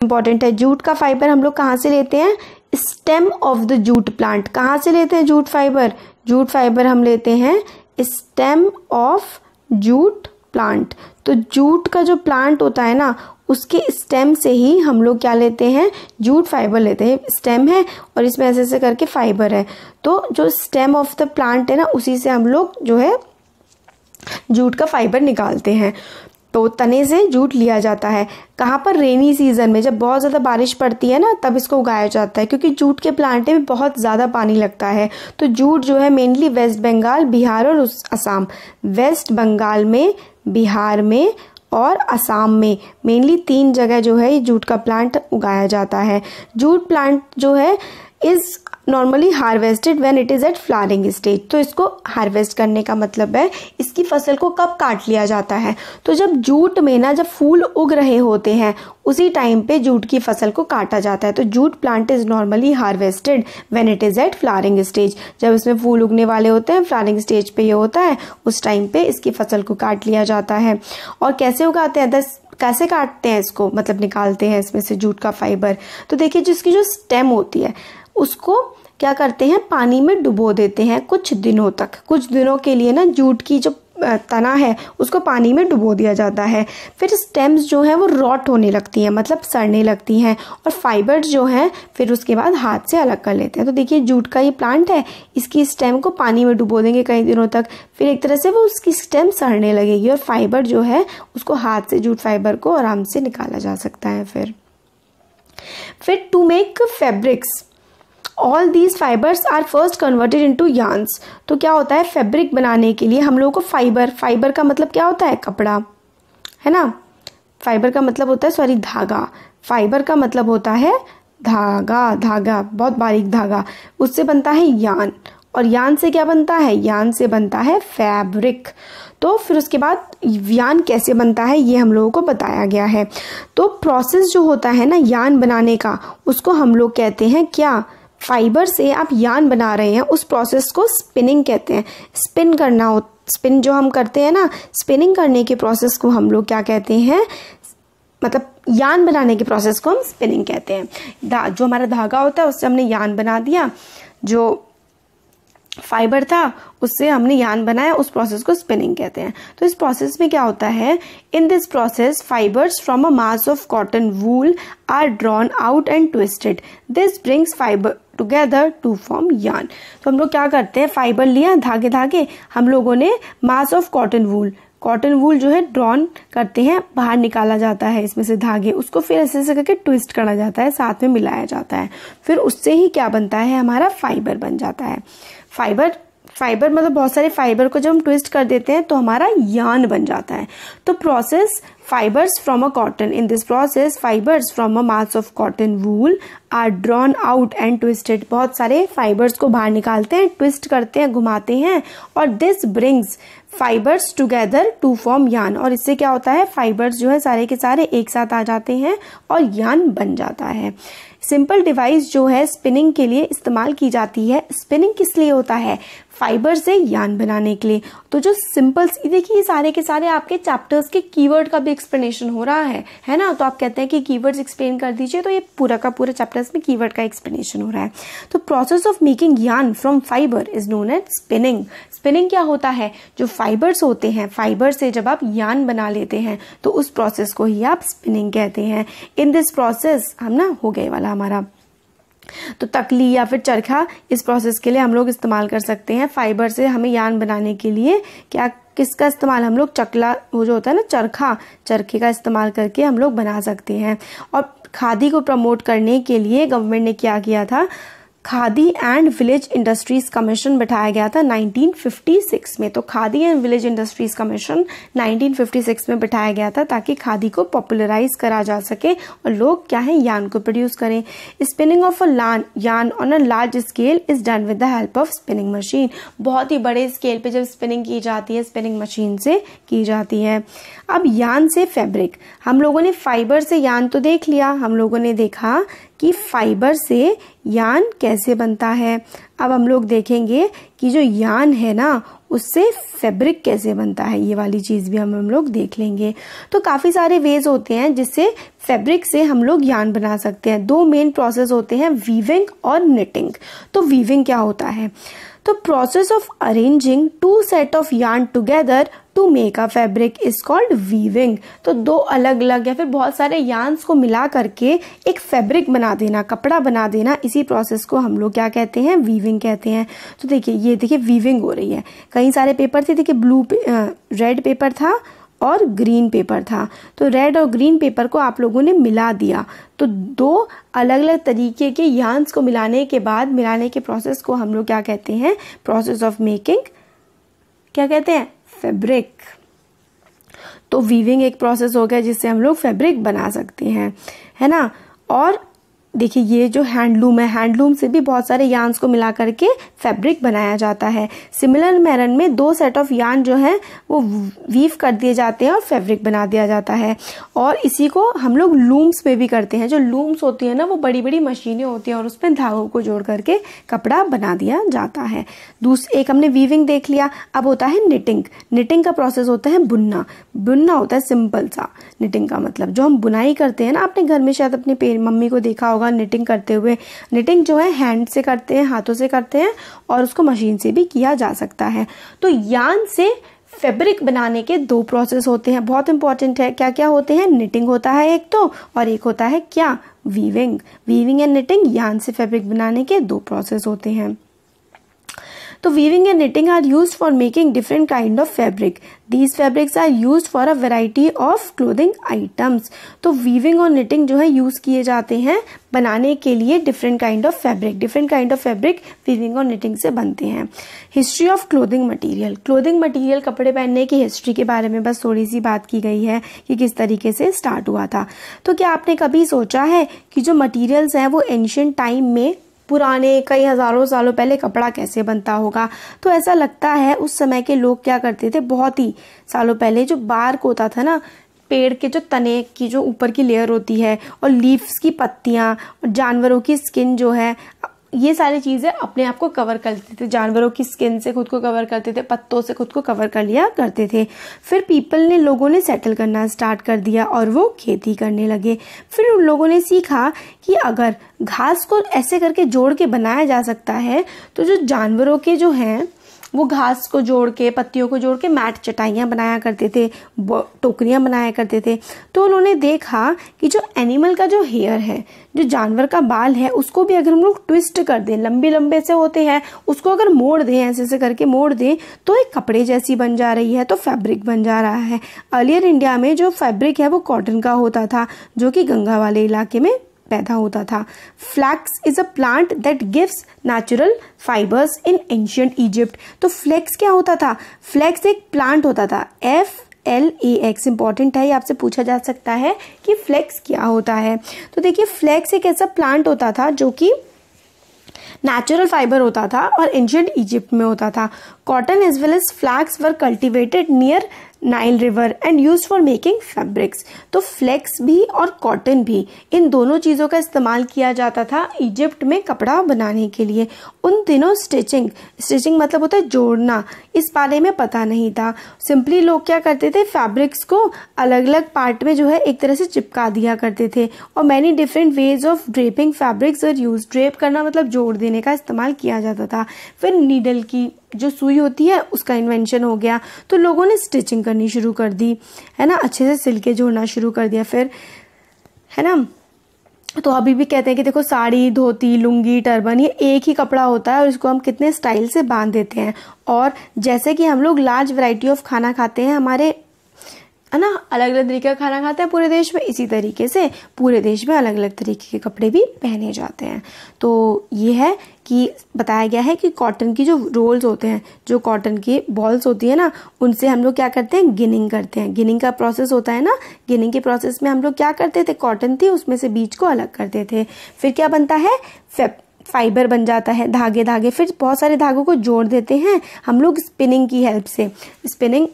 Important है। Jute का fibre हम लोग कहाँ से लेते हैं? Stem of the jute plant. कहाँ से लेते हैं जूट फाइबर? जूट फाइबर हम लेते हैं स्टेम ऑफ जूट प्लांट। तो जूट का जो प्लांट होता है ना, उसके स्टेम से ही हम लोग क्या लेते हैं? जूट फाइबर लेते हैं। स्टेम है और इसमें ऐसे ऐसे करके फाइबर है, तो जो स्टेम ऑफ द प्लांट है ना, उसी से हम लोग जो है जूट का फाइबर निकालते हैं। तो तने से जूट लिया जाता है। कहाँ पर? रेनी सीजन में, जब बहुत ज़्यादा बारिश पड़ती है ना, तब इसको उगाया जाता है, क्योंकि जूट के प्लांट में बहुत ज़्यादा पानी लगता है। तो जूट जो है मेनली वेस्ट बंगाल, बिहार और असम, वेस्ट बंगाल में, बिहार में और असम में मेनली 3 जगह जो है ये जूट का प्लांट उगाया जाता है। जूट प्लांट जो है is normally harvested when it is at flowering stage. तो इसको हार्वेस्ट करने का मतलब है इसकी फसल को कब काट लिया जाता है? तो जब जूट में ना, जब फूल उग रहे होते हैं, उसी टाइम पे जूट की फसल को काटा जाता है। तो jute plant is normally harvested when it is at flowering stage. जब इसमें फूल उगने वाले होते हैं, फ्लावरिंग स्टेज पे ये होता है, उस टाइम पे इसकी फसल को काट लिया जाता है। और कैसे उगाते हैं? कैसे काटते हैं इसको, मतलब निकालते हैं इसमें से जूट का फाइबर? तो देखिए, जिसकी जो स्टेम होती है उसको क्या करते हैं? पानी में डुबो देते हैं कुछ दिनों तक। कुछ दिनों के लिए ना जूट की जो तना है उसको पानी में डुबो दिया जाता है। फिर स्टेम्स जो है वो रॉट होने लगती हैं, मतलब सड़ने लगती हैं, और फाइबर्स जो हैं फिर उसके बाद हाथ से अलग कर लेते हैं। तो देखिए, जूट का ये प्लांट है, इसकी स्टेम को पानी में डुबो देंगे कई दिनों तक, फिर एक तरह से वो उसकी स्टेम सड़ने लगेगी और फाइबर जो है उसको हाथ से, जूट फाइबर को आराम से निकाला जा सकता है। फिर to make fabrics, all these fibres are first converted into yarns. तो क्या होता है? फैब्रिक बनाने के लिए हम लोगों को फाइबर का मतलब क्या होता है? कपड़ा, है ना। फाइबर का मतलब होता है, सॉरी, धागा। फाइबर का मतलब होता है धागा, बहुत बारीक धागा। उससे बनता है यार्न, और यार्न से क्या बनता है? यार्न से बनता है फैब्रिक। तो फिर उसके बाद यार्न कैसे बनता है ये हम लोगों को बताया गया है। तो प्रोसेस जो होता है ना यार्न बनाने का, उसको हम लोग कहते हैं क्या? फाइबर से आप यार्न बना रहे हैं, उस प्रोसेस को स्पिनिंग कहते हैं। स्पिन करना हो, स्पिन जो हम करते हैं ना, स्पिनिंग करने के प्रोसेस को हम लोग क्या कहते हैं? मतलब यार्न बनाने के प्रोसेस को हम स्पिनिंग कहते हैं। जो हमारा धागा होता है उससे हमने यार्न बना दिया, जो फाइबर था उससे हमने यार्न बनाया, उस प्रोसेस को स्पिनिंग कहते हैं। तो इस प्रोसेस में क्या होता है? In this process fibres from a mass of cotton wool are drawn out and twisted. This brings fibre together to form yarn. तो हम लोग क्या करते हैं? फाइबर लिया, धागे हम लोगों ने मास ऑफ कॉटन वूल जो है ड्रॉन करते हैं, बाहर निकाला जाता है इसमें से धागे, उसको फिर ऐसे ऐसे करके ट्विस्ट करा जाता है, साथ में मिलाया जाता है, फिर उससे ही क्या बनता है? हमारा फाइबर बन जाता है। फाइबर मतलब बहुत सारे फाइबर को जब हम ट्विस्ट कर देते हैं तो हमारा यार्न बन जाता है। तो process fibres from a cotton, in this process fibres from a mass of cotton wool are drawn out and twisted. बहुत सारे फाइबर्स को बाहर निकालते हैं, ट्विस्ट करते हैं, घुमाते हैं, और this brings fibres together to form yarn. और इससे क्या होता है? फाइबर्स जो है सारे के सारे एक साथ आ जाते हैं और यार्न बन जाता है। सिंपल डिवाइस जो है स्पिनिंग के लिए इस्तेमाल की जाती है। स्पिनिंग किस लिए होता है? फाइबर से यार्न बनाने के लिए। तो जो सिंपल, देखिए सारे के सारे आपके चैप्टर्स के कीवर्ड का भी एक्सप्लेनेशन हो रहा है ना। तो आप कहते हैं कि कीवर्ड्स एक्सप्लेन कर दीजिए, तो ये पूरा का पूरा चैप्टर्स में कीवर्ड का एक्सप्लेनेशन हो रहा है। तो process of making yarn from fibre is known as spinning. Spinning क्या होता है? जो फाइबर्स होते हैं, फाइबर से जब आप यार्न बना लेते हैं तो उस प्रोसेस को ही आप स्पिनिंग कहते हैं। इन दिस प्रोसेस हम ना हो गए वाला हमारा, तो तकली या फिर चरखा इस प्रोसेस के लिए हम लोग इस्तेमाल कर सकते हैं। फाइबर से हमें यार्न बनाने के लिए किसका इस्तेमाल हम लोग? चकला, वो जो होता है ना चरखे का इस्तेमाल करके हम लोग बना सकते हैं। और खादी को प्रमोट करने के लिए गवर्नमेंट ने क्या किया था? Khadi and village industries commission बैठाया गया था 1956 में। तो khadi and village industries commission 1956 में बैठाया गया था ताकि खादी को पॉपुलराइज करा जा सके और लोग क्या है? यार्न को प्रोड्यूस करें। Spinning of a yarn on a large scale is done with the help of spinning machine. बहुत ही बड़े स्केल पे जब स्पिनिंग की जाती है, स्पिनिंग मशीन से की जाती है। अब यार्न से फैब्रिक, हम लोगों ने फाइबर से यार्न तो देख लिया, हम लोगों ने देखा कि फाइबर से यार्न कैसे बनता है। अब हम लोग देखेंगे कि जो यार्न है ना उससे फैब्रिक कैसे बनता है, ये वाली चीज़ भी हम लोग देख लेंगे। तो काफ़ी सारे वेज होते हैं जिससे फैब्रिक से हम लोग यार्न बना सकते हैं। दो मेन प्रोसेस होते हैं, वीविंग और निटिंग। तो वीविंग क्या होता है? तो process of arranging two set of yarn together to make a fabric is called weaving. तो दो अलग अलग या फिर बहुत सारे यार्न्स को मिला करके एक फैब्रिक बना देना, कपड़ा बना देना, इसी प्रोसेस को हम लोग क्या कहते हैं? वीविंग कहते हैं। तो देखिए, ये देखिए वीविंग हो रही है। कई सारे पेपर थे, देखिए रेड पेपर था और ग्रीन पेपर था। तो रेड और ग्रीन पेपर को आप लोगों ने मिला दिया, तो दो अलग अलग तरीके के यार्न्स को मिलाने के बाद मिलाने के प्रोसेस को हम लोग क्या कहते हैं? प्रोसेस ऑफ मेकिंग क्या कहते हैं? फैब्रिक। तो वीविंग एक प्रोसेस हो गया जिससे हम लोग फैब्रिक बना सकते हैं, है ना। और देखिए, ये जो हैंडलूम है, हैंडलूम से भी बहुत सारे यार्न्स को मिला करके फैब्रिक बनाया जाता है। सिमिलर मैनर में दो सेट ऑफ यार्न जो है वो वीव कर दिए जाते हैं और फैब्रिक बना दिया जाता है। और इसी को हम लोग लूम्स पे भी करते हैं। जो लूम्स होती है ना, वो बड़ी बड़ी मशीनें होती हैं और उसमें धागों को जोड़ करके कपड़ा बना दिया जाता है। एक हमने वीविंग देख लिया। अब होता है निटिंग। निटिंग का प्रोसेस होता है बुनना। बुनना होता है सिंपल सा। निटिंग का मतलब जो हम बुनाई करते हैं ना, आपने घर में शायद अपनी मम्मी को देखा होगा निटिंग करते हुए। निटिंग जो है हैंड से करते हैं, हाथों से करते हैं, और उसको मशीन से भी किया जा सकता है। तो यार्न से फैब्रिक बनाने के दो प्रोसेस होते हैं, बहुत इंपॉर्टेंट है। क्या क्या होते हैं? निटिंग होता है एक तो, और एक होता है क्या? Weaving. Weaving and knitting, yarn से फैब्रिक बनाने के दो प्रोसेस होते हैं। तो weaving and knitting are used for making different kind of fabric. These fabrics are used for a variety of clothing items. तो weaving और knitting जो है यूज किए जाते हैं बनाने के लिए different kind of fabric. Different kind of fabric weaving और knitting से बनते हैं। History of clothing material. Clothing material कपड़े पहनने की हिस्ट्री के बारे में बस थोड़ी सी बात की गई है कि किस तरीके से स्टार्ट हुआ था। तो क्या आपने कभी सोचा है कि जो मटीरियल्स हैं वो एंशिएंट टाइम में, पुराने कई हजारों सालों पहले कपड़ा कैसे बनता होगा? तो ऐसा लगता है उस समय के लोग क्या करते थे, बहुत ही सालों पहले जो बार्क होता था ना, पेड़ के जो तने की जो ऊपर की लेयर होती है, और लीव्स की पत्तियां, और जानवरों की स्किन जो है, ये सारी चीजें अपने आप को कवर करते थे। जानवरों की स्किन से खुद को कवर करते थे, पत्तों से खुद को कवर कर लिया करते थे। फिर लोगों ने सेटल करना स्टार्ट कर दिया और वो खेती करने लगे। फिर उन लोगों ने सीखा कि अगर घास को ऐसे करके जोड़ के बनाया जा सकता है, तो जो जानवरों के जो हैं वो घास को जोड़ के, पत्तियों को जोड़ के मैट, चटाइयाँ बनाया करते थे, टोकरियाँ बनाया करते थे। तो उन्होंने देखा कि जो एनिमल का जो हेयर है, जो जानवर का बाल है, उसको भी अगर हम लोग ट्विस्ट कर दें, लंबे लंबे से होते हैं, उसको अगर मोड़ दें, ऐसे ऐसे करके मोड़ दें, तो एक कपड़े जैसी बन जा रही है, तो फैब्रिक बन जा रहा है। अर्लियर इंडिया में जो फैब्रिक है वो कॉटन का होता था, जो कि गंगा वाले इलाके में पैदा होता था। Flax is a plant that gives natural fibres in ancient Egypt. तो फ्लैक्स क्या होता था? फ्लैक्स एक प्लांट होता था, FLAX। इंपॉर्टेंट है, ये आपसे पूछा जा सकता है कि फ्लैक्स क्या होता है। तो देखिए, फ्लैक्स एक ऐसा प्लांट होता था जो कि नेचुरल फाइबर होता था और एंशिएंट इजिप्ट में होता था। Cotton as well as flax were cultivated near Nile river and use for making fabrics. तो फ्लैक्स भी और कॉटन भी, इन दोनों चीज़ों का इस्तेमाल किया जाता था इजिप्ट में कपड़ा बनाने के लिए। उन दिनों स्टिचिंग मतलब होता है जोड़ना, इस बारे में पता नहीं था। सिंपली लोग क्या करते थे, फैब्रिक्स को अलग अलग पार्ट में जो है एक तरह से चिपका दिया करते थे। और many different ways of draping fabrics are use. Drape करना मतलब जोड़ देने का इस्तेमाल किया जाता था। फिर नीडल की जो सुई होती है उसका इन्वेंशन हो गया, तो लोगों ने स्टिचिंग करनी शुरू कर दी, है ना, अच्छे से सिल के जोड़ना शुरू कर दिया। फिर, है ना, तो अभी भी कहते हैं कि देखो, साड़ी, धोती, लुंगी, टर्बन, ये एक ही कपड़ा होता है और इसको हम कितने स्टाइल से बांध देते हैं। और जैसे कि हम लोग लार्ज वैरायटी ऑफ खाना खाते हैं, हमारे, है ना, अलग अलग तरीके का खाना खाते हैं पूरे देश में, इसी तरीके से पूरे देश में अलग अलग तरीके के कपड़े भी पहने जाते हैं। तो ये है कि बताया गया है कि कॉटन की जो रोल्स होते हैं, जो कॉटन की बॉल्स होती है ना, उनसे हम लोग क्या करते हैं, गिनिंग करते हैं। गिनिंग का प्रोसेस होता है ना, गिनिंग के प्रोसेस में हम लोग क्या करते थे, कॉटन थी उसमें से बीज को अलग करते थे। फिर क्या बनता है, फाइबर बन जाता है, धागे। फिर बहुत सारे धागों को जोड़ देते हैं हम लोग स्पिनिंग की हेल्प से। स्पिनिंग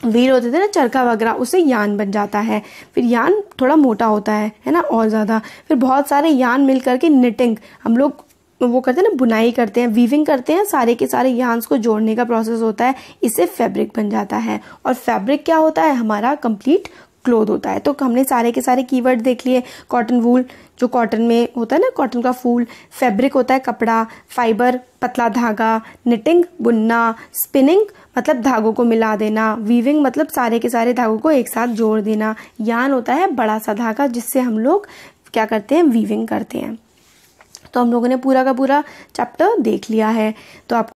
व्हील होते थे ना, चरखा वगैरह, उससे यान बन जाता है। फिर यान थोड़ा मोटा होता है ना, और ज़्यादा। फिर बहुत सारे यान मिल करके निटिंग, हम लोग वो करते हैं ना, बुनाई करते हैं, वीविंग करते हैं, सारे के सारे यार्न्स को जोड़ने का प्रोसेस होता है, इससे फैब्रिक बन जाता है। और फैब्रिक क्या होता है, हमारा कंप्लीट क्लोथ होता है। तो हमने सारे के सारे कीवर्ड देख लिए। कॉटन वूल, जो कॉटन में होता है ना, कॉटन का फूल। फैब्रिक होता है कपड़ा। फाइबर, पतला धागा। निटिंग, बुनना। स्पिनिंग मतलब धागों को मिला देना। वीविंग मतलब सारे के सारे धागों को एक साथ जोड़ देना। यार्न होता है बड़ा सा धागा, जिससे हम लोग क्या करते हैं, वीविंग करते हैं। तो हम लोगों ने पूरा का पूरा चैप्टर देख लिया है। तो आप